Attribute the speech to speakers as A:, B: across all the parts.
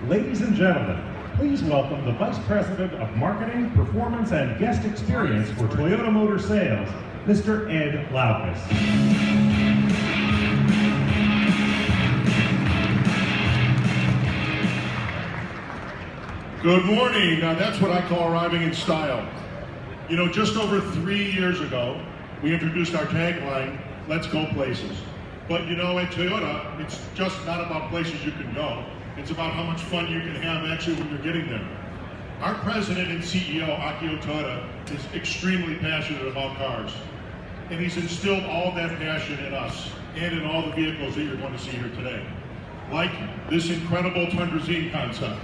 A: Ladies and gentlemen, please welcome the Vice President of Marketing, Performance, and Guest Experience for Toyota Motor Sales, Mr. Ed Loudness.
B: Good morning. Now that's what I call arriving in style. You know, just over 3 years ago, we introduced our tagline, "Let's go places." But you know, at Toyota, it's just not about places you can go. It's about how much fun you can have actually when you're getting there. Our president and CEO, Akio Toda, is extremely passionate about cars. And he's instilled all that passion in us and in all the vehicles that you're going to see here today. Like this incredible Tundra Z concept.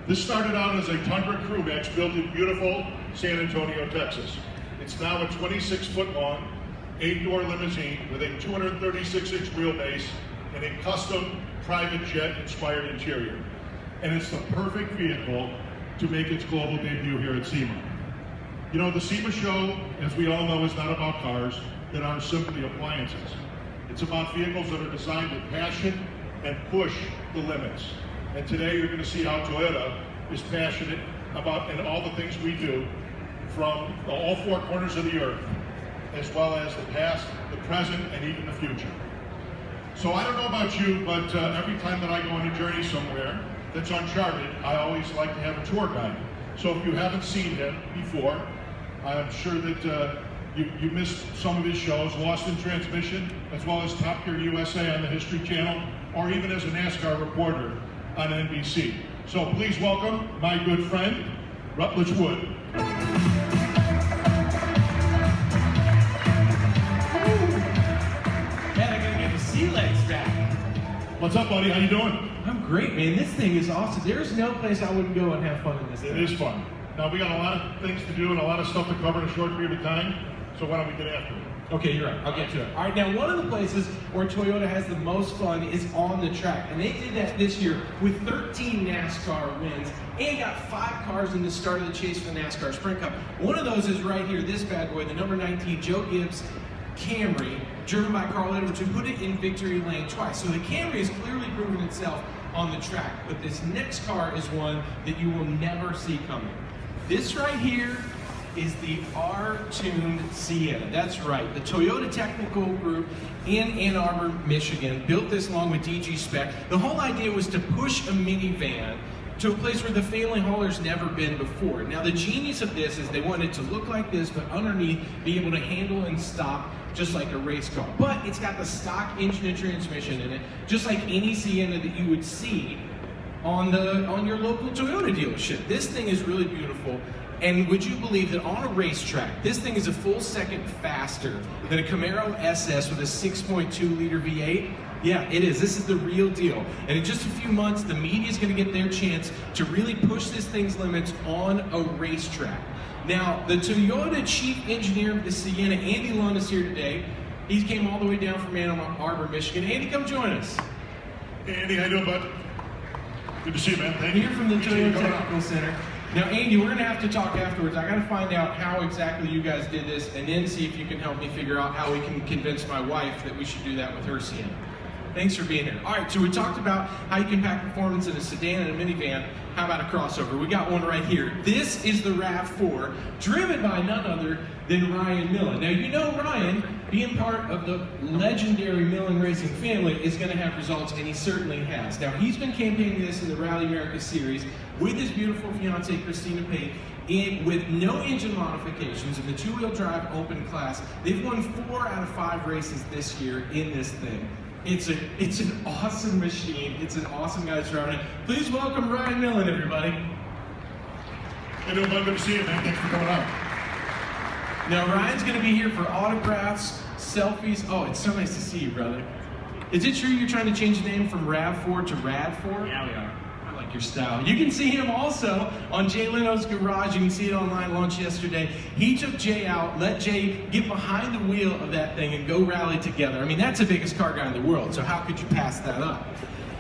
B: This started out as a Tundra crew match built in beautiful San Antonio, Texas. It's now a 26-foot long, 8-door limousine with a 236-inch wheelbase and a custom private jet-inspired interior. And it's the perfect vehicle to make its global debut here at SEMA. You know, the SEMA show, as we all know, is not about cars that are simply appliances. It's about vehicles that are designed with passion and push the limits. And today you're going to see how Toyota is passionate about and all the things we do from all four corners of the earth, as well as the past, the present, and even the future. So I don't know about you, but every time that I go on a journey somewhere that's uncharted, I always like to have a tour guide. So if you haven't seen him before, I'm sure that you missed some of his shows, Lost in Transmission, as well as Top Gear USA on the History Channel, or even as a NASCAR reporter on NBC. So please welcome my good friend, Rutledge Wood.
C: Sea legs back.
B: What's up, buddy? How you doing?
C: I'm great, man. This thing is awesome. There's no place I wouldn't go and have fun in this thing.
B: It is fun. Now, we got a lot of things to do and a lot of stuff to cover in a short period of time, so why don't we get after it?
C: Okay, you're right. I'll get to it. All right, now one of the places where Toyota has the most fun is on the track, and they did that this year with 13 NASCAR wins and got 5 cars in the start of the chase for the NASCAR Sprint Cup. One of those is right here, this bad boy, the number 19 Joe Gibbs Camry, driven by Carl Edwards, who put it in victory lane twice. So the Camry has clearly proven itself on the track, but this next car is one that you will never see coming. This right here is the R-tuned Sienna. That's right, the Toyota Technical Group in Ann Arbor, Michigan built this along with DG Spec. The whole idea was to push a minivan to a place where the family hauler's never been before. Now the genius of this is they wanted it to look like this, but underneath be able to handle and stop just like a race car. But it's got the stock engine and transmission in it, just like any Sienna that you would see on your local Toyota dealership. This thing is really beautiful. And would you believe that on a racetrack, this thing is a full second faster than a Camaro SS with a 6.2 liter V8? Yeah, it is. This is the real deal. And in just a few months, the media is going to get their chance to really push this thing's limits on a racetrack. Now, the Toyota chief engineer of the Sienna, Andy Lund, is here today. He came all the way down from Ann Arbor, Michigan. Andy, come join us.
B: Hey, Andy, how you doing, bud? Good to see you, man. Thank you.
C: Here from the Toyota Technical Center. Now, Andy, we're going to have to talk afterwards. I got to find out how exactly you guys did this, and then see if you can help me figure out how we can convince my wife that we should do that with her Sienna. Thanks for being here. All right, so we talked about how you can pack performance in a sedan and a minivan. How about a crossover? We got one right here. This is the RAV4, driven by none other than Ryan Millen. Now, you know Ryan, being part of the legendary Millen Racing family, is going to have results, and he certainly has. Now, he's been campaigning this in the Rally America Series with his beautiful fiancée, Christina Pate, with no engine modifications in the two-wheel drive open class. They've won 4 out of 5 races this year in this thing. It's an awesome machine. It's an awesome guy driving it. Please welcome Ryan Millen, everybody.
B: Hey, doing, bud? Good to see you, man. Thanks for coming out.
C: Now, Ryan's going to be here for autographs, selfies. Oh, it's so nice to see you, brother. Is it true you're trying to change the name from RAV4 to RAD4?
D: Yeah, we are.
C: I like your style. You can see him also on Jay Leno's Garage. You can see it online, launched yesterday. He took Jay out, let Jay get behind the wheel of that thing and go rally together. I mean, that's the biggest car guy in the world, so how could you pass that up?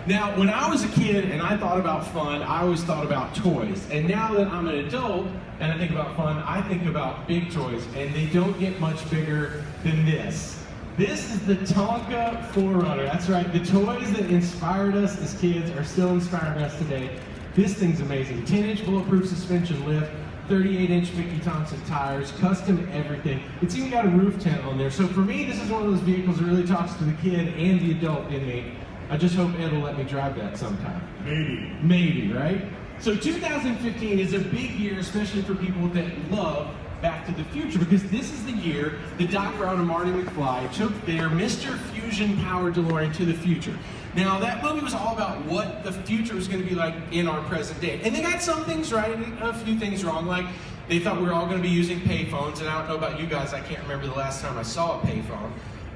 C: Now, when I was a kid and I thought about fun, I always thought about toys. And now that I'm an adult and I think about fun, I think about big toys, and they don't get much bigger than this. This is the Tonka 4Runner. That's right, the toys that inspired us as kids are still inspiring us today. This thing's amazing. 10-inch bulletproof suspension lift, 38-inch Mickey Thompson tires, custom everything. It's even got a roof tent on there. So for me, this is one of those vehicles that really talks to the kid and the adult in me. I just hope Ed will let me drive that sometime.
B: Maybe.
C: Maybe, right? So 2015 is a big year, especially for people that love Back to the Future, because this is the year that Doc Brown and Marty McFly took their Mr. Fusion powered DeLorean to the future. Now, that movie was all about what the future was going to be like in our present day. And they got some things right and a few things wrong, like they thought we were all going to be using payphones, and I don't know about you guys, I can't remember the last time I saw a payphone.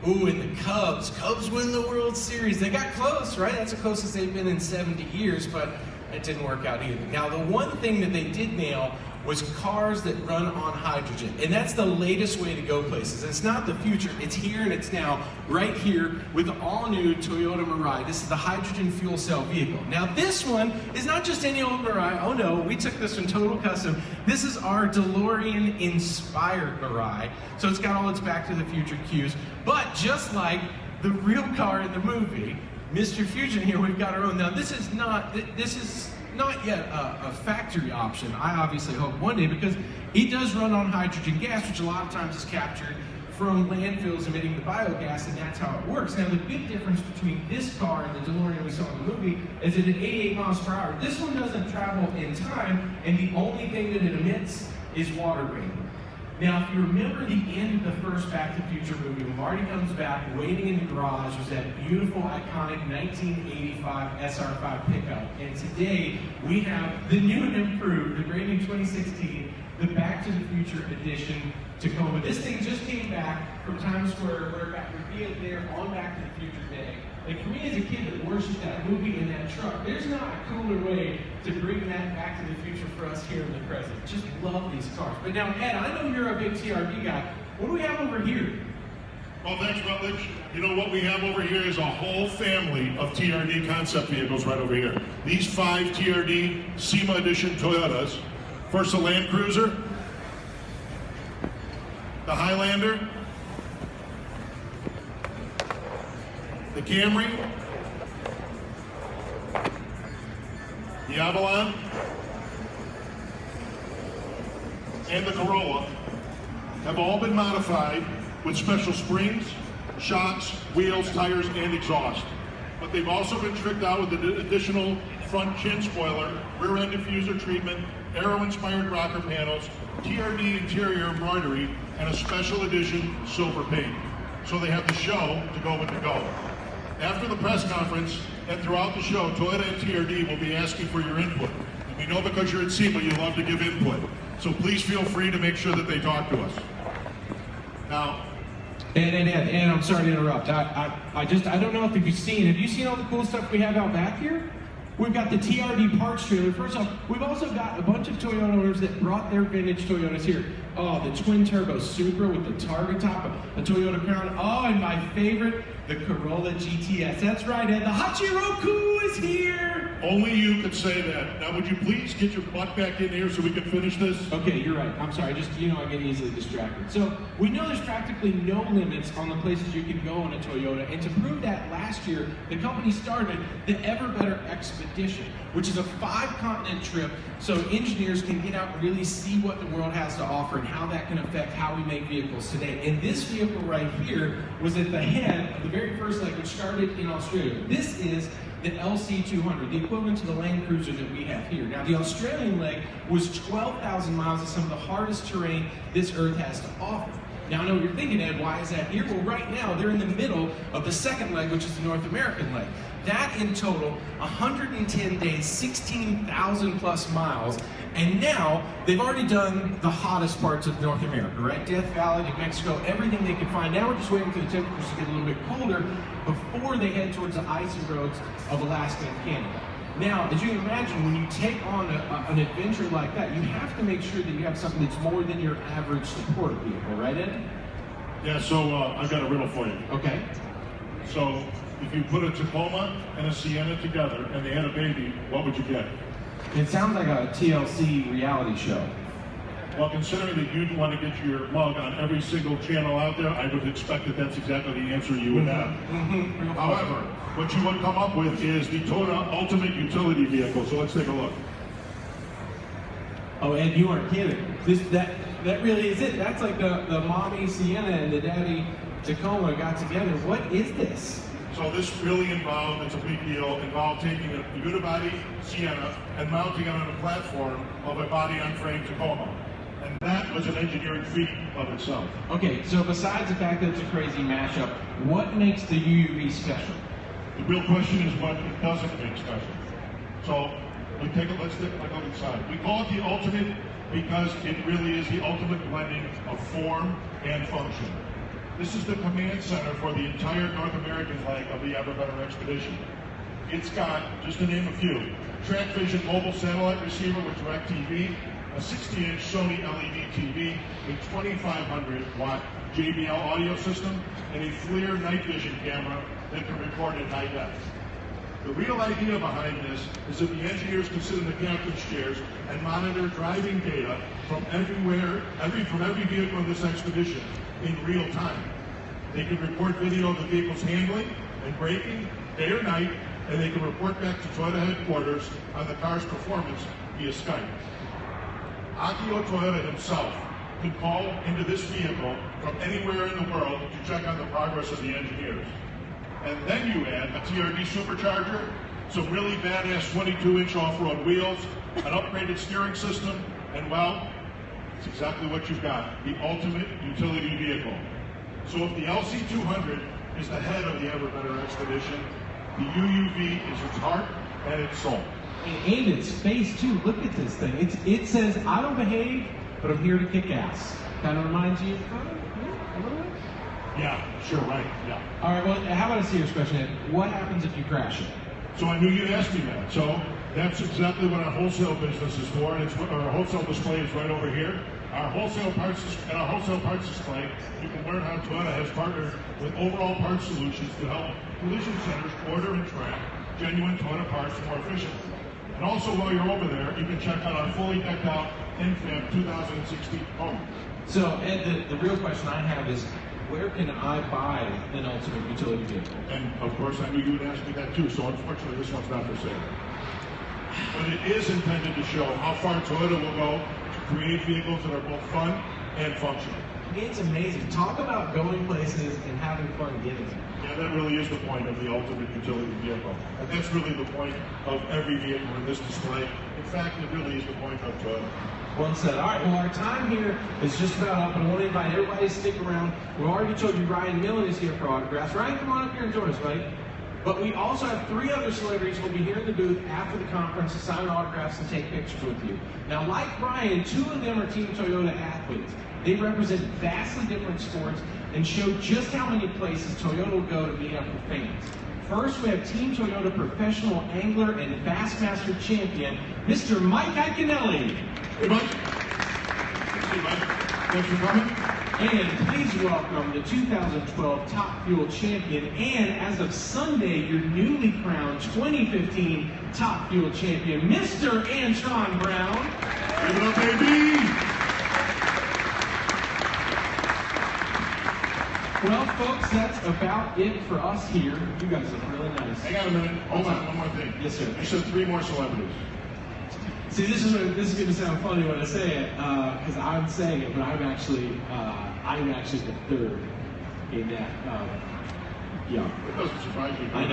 C: Ooh, and the Cubs win the World Series. They got close, right? That's the closest they've been in 70 years, but it didn't work out either. Now, the one thing that they did nail was cars that run on hydrogen. And that's the latest way to go places. It's not the future, it's here and it's now, right here with the all-new Toyota Mirai. This is the hydrogen fuel cell vehicle. Now, this one is not just any old Mirai. Oh no, we took this one total custom. This is our DeLorean-inspired Mirai. So it's got all its Back to the Future cues. But just like the real car in the movie, Mr. Fusion here, we've got our own. Now, this is not yet a factory option. I obviously hope one day, because it does run on hydrogen gas, which a lot of times is captured from landfills emitting the biogas, and that's how it works. Now, the big difference between this car and the DeLorean we saw in the movie is that at 88 miles per hour, this one doesn't travel in time, and the only thing that it emits is water vapor. Now, if you remember the end of the first Back to the Future movie, when Marty comes back, waiting in the garage was that beautiful, iconic 1985 SR5 pickup. And today, we have the new and improved, the brand new 2016, the Back to the Future edition Tacoma. This thing just came back from Times Square, where it got revealed there on Back to the Future Day. Like, for me as a kid that worshipped that movie and that truck, there's not a cooler way to bring that Back to the Future for us here in the present. Just love these cars. But now, Ed, I know you're a big TRD guy. What do we have over here?
B: Well, thanks, Rutledge. You know what we have over here is a whole family of TRD concept vehicles right over here. These 5 TRD SEMA edition Toyotas. First, the Land Cruiser, the Highlander, the Camry, the Avalon, and the Corolla have all been modified with special springs, shocks, wheels, tires, and exhaust. But they've also been tricked out with an additional front chin spoiler, rear end diffuser treatment, aero-inspired rocker panels, TRD interior embroidery, and a special edition silver paint. So they have the show to go with the go. After the press conference, that throughout the show, Toyota and TRD will be asking for your input. And we know because you're at SEMA, you love to give input. So please feel free to make sure that they talk to us. Now,
C: and I'm sorry to interrupt. I don't know if have you seen all the cool stuff we have out back here? We've got the TRD parts trailer. First off, we've also got a bunch of Toyota owners that brought their vintage Toyotas here. Oh, the twin turbo Supra with the Targa top, a Toyota Crown. Oh, and my favorite, the Corolla GTS. That's right, Ed. The Hachiroku is here.
B: Only you could say that. Now, would you please get your butt back in here so we can finish this?
C: Okay, you're right. I'm sorry. I get easily distracted. So we know there's practically no limits on the places you can go in a Toyota, and to prove that, last year the company started the Ever Better Expedition, which is a 5-continent trip, so engineers can get out and really see what the world has to offer and how that can affect how we make vehicles today. And this vehicle right here was at the head of the very first leg, which started in Australia. This is the LC200, the equivalent to the Land Cruiser that we have here. Now, the Australian leg was 12,000 miles of some of the hardest terrain this Earth has to offer. Now, I know what you're thinking, Ed, why is that here? Well, right now, they're in the middle of the second leg, which is the North American leg. That in total, 110 days, 16,000 plus miles, and now they've already done the hottest parts of North America, right? Death Valley, New Mexico, everything they can find. Now we're just waiting for the temperatures to get a little bit colder before they head towards the icy roads of Alaska and Canada. Now, as you can imagine, when you take on an adventure like that, you have to make sure that you have something that's more than your average support vehicle, right, Ed?
B: Yeah, so I've got a riddle for you.
C: Okay.
B: So, if you put a Tacoma and a Sienna together and they had a baby, what would you get?
C: It sounds like a TLC reality show.
B: Well, considering that you'd want to get your mug on every single channel out there, I would expect that that's exactly the answer you would have. However, what you would come up with is the Toyota Ultimate Utility Vehicle. So let's take a look.
C: Oh, Ed, you aren't kidding. That really is it. That's like the mommy Sienna and the daddy Tacoma got together. What is this?
B: So this really involved, it's a big deal, involved taking a unibody Sienna and mounting it on a platform of a body-on-frame Tacoma. And that was an engineering feat of itself.
C: Okay, so besides the fact that it's a crazy mashup, what makes the UUV special?
B: The real question is what it doesn't make special. So let's take a look inside. We call it the Ultimate because it really is the ultimate blending of form and function. This is the command center for the entire North American leg of the Ever Better Expedition. It's got, just to name a few, TrackVision mobile satellite receiver with DirecTV, a 60-inch Sony LED TV, a 2,500-watt JBL audio system, and a FLIR night vision camera that can record in high def. The real idea behind this is that the engineers can sit in the captain's chairs and monitor driving data from everywhere, from every vehicle in this expedition in real time. They can report video of the vehicle's handling and braking day or night, and they can report back to Toyota headquarters on the car's performance via Skype. Akio Toyoda himself can call into this vehicle from anywhere in the world to check on the progress of the engineers. And then you add a TRD supercharger, some really badass 22-inch off-road wheels, an upgraded steering system, and well, it's exactly what you've got, the ultimate utility vehicle. So if the LC200 is the head of the Ever Better Expedition, the UUV is its heart and its soul.
C: And its face too, look at this thing. It says, I don't behave, but I'm here to kick ass. Kind of reminds you of a little bit?
B: Yeah, sure, right, yeah.
C: All right, well, how about a serious question, Ed? What happens if you crash it?
B: So I knew you'd ask me that. So that's exactly what our wholesale business is for, and our wholesale display is right over here. Our wholesale parts display, you can learn how Toyota has partnered with Overall Parts Solutions to help collision centers order and track genuine Toyota parts more efficiently. And also, while you're over there, you can check out our fully decked out NFAB 2016 home.
C: So, Ed, the real question I have is, where can I buy an ultimate utility vehicle?
B: And of course, I knew you would ask me that too, so unfortunately this one's not for sale. But it is intended to show how far Toyota will go to create vehicles that are both fun and functional.
C: It's amazing. Talk about going places and having fun getting there.
B: Yeah, that really is the point of the ultimate utility vehicle. And that's really the point of every vehicle in this display. In fact, it really is the point of Toyota.
C: Well said. All right, well, our time here is just about up, and I want to invite everybody to stick around. We already told you Ryan Millen is here for autographs. Ryan, come on up here and join us, buddy. But we also have 3 other celebrities who will be here in the booth after the conference to sign autographs and take pictures with you. Now, like Brian, 2 of them are Team Toyota athletes. They represent vastly different sports and show just how many places Toyota will go to meet up with fans. First, we have Team Toyota professional angler and Bassmaster champion, Mr. Mike Iaconelli.
B: Hey, Mike. Hey, Mike. Thanks for coming.
C: And please welcome the 2012 Top Fuel champion and, as of Sunday, your newly crowned 2015 Top Fuel champion, Mr. Antron Brown.
B: Give it up, baby.
C: Well, folks, that's about it for us here. You guys look really nice.
B: Hang on a minute. Hold on. One more thing.
C: Yes, sir.
B: You said 3 more celebrities.
C: See, this is going to sound funny when I say it, because I'm saying it, but I'm actually the 3rd in that. Yeah.
B: It doesn't surprise me.
C: I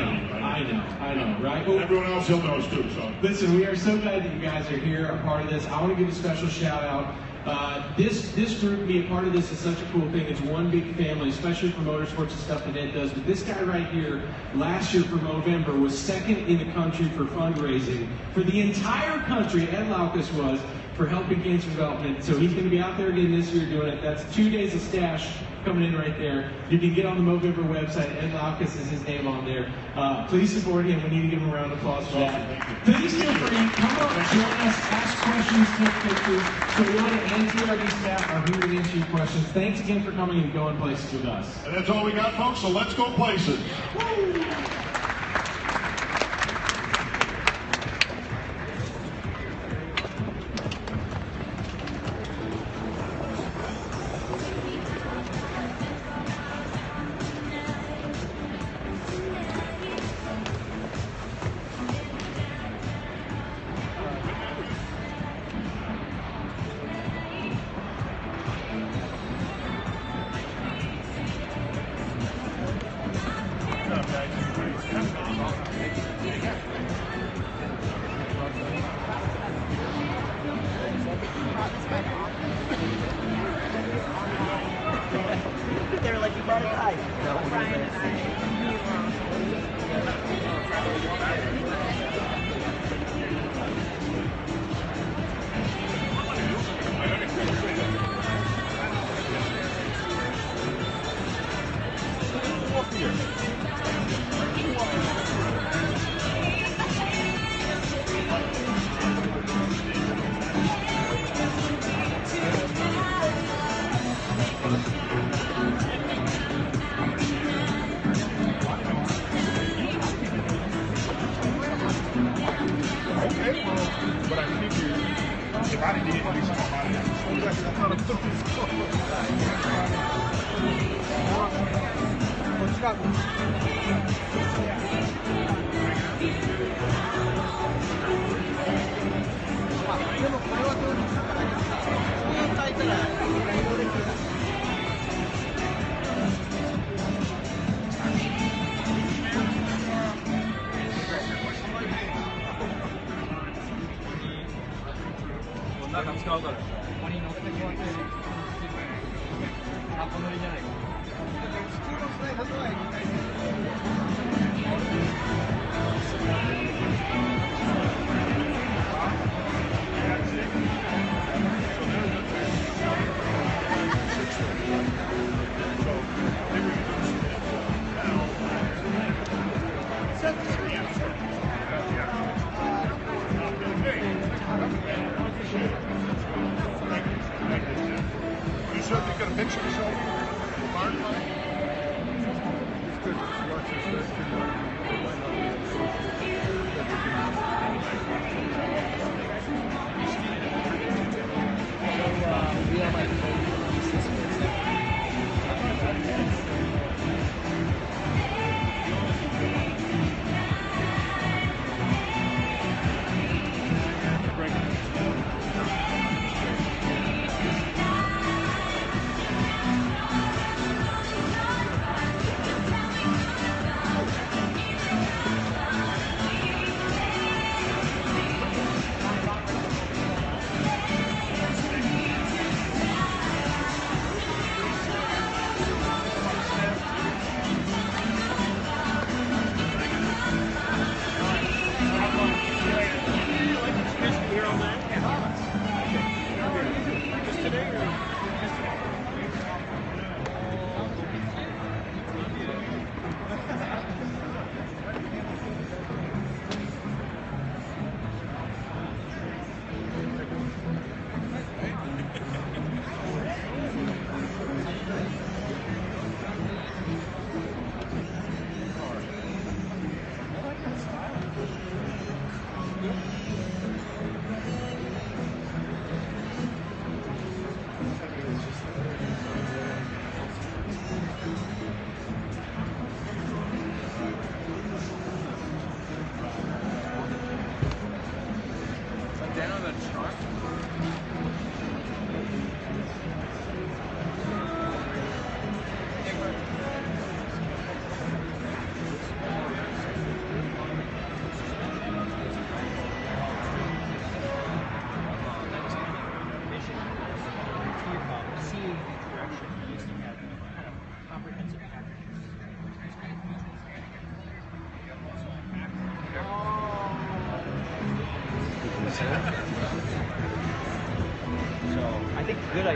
C: know, right? Well,
B: everyone else knows too. So
C: listen, we are so glad that you guys are here, a part of this. I want to give a special shout out. This group, being a part of this is such a cool thing. It's one big family, especially for motorsports and stuff that Ed does. But this guy right here, last year for Movember, was 2nd in the country for fundraising for the entire country. Ed Laukus was, for helping cancer development. So he's going to be out there again this year doing it. That's 2 days of stash coming in right there. You can get on the Movember website. Ed Laukus is his name on there. Please support him. We need to give him a round of applause for that. Please feel free. Come up, join us, ask questions, take pictures. Toyota and TRD staff are here to answer your questions. Thanks again for coming and going places with us.
B: And that's all we got, folks. So let's go places. Woo!
D: They were like, you brought a guy. No, Brian and I.
B: But I figured if I didn't get these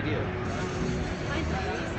D: do.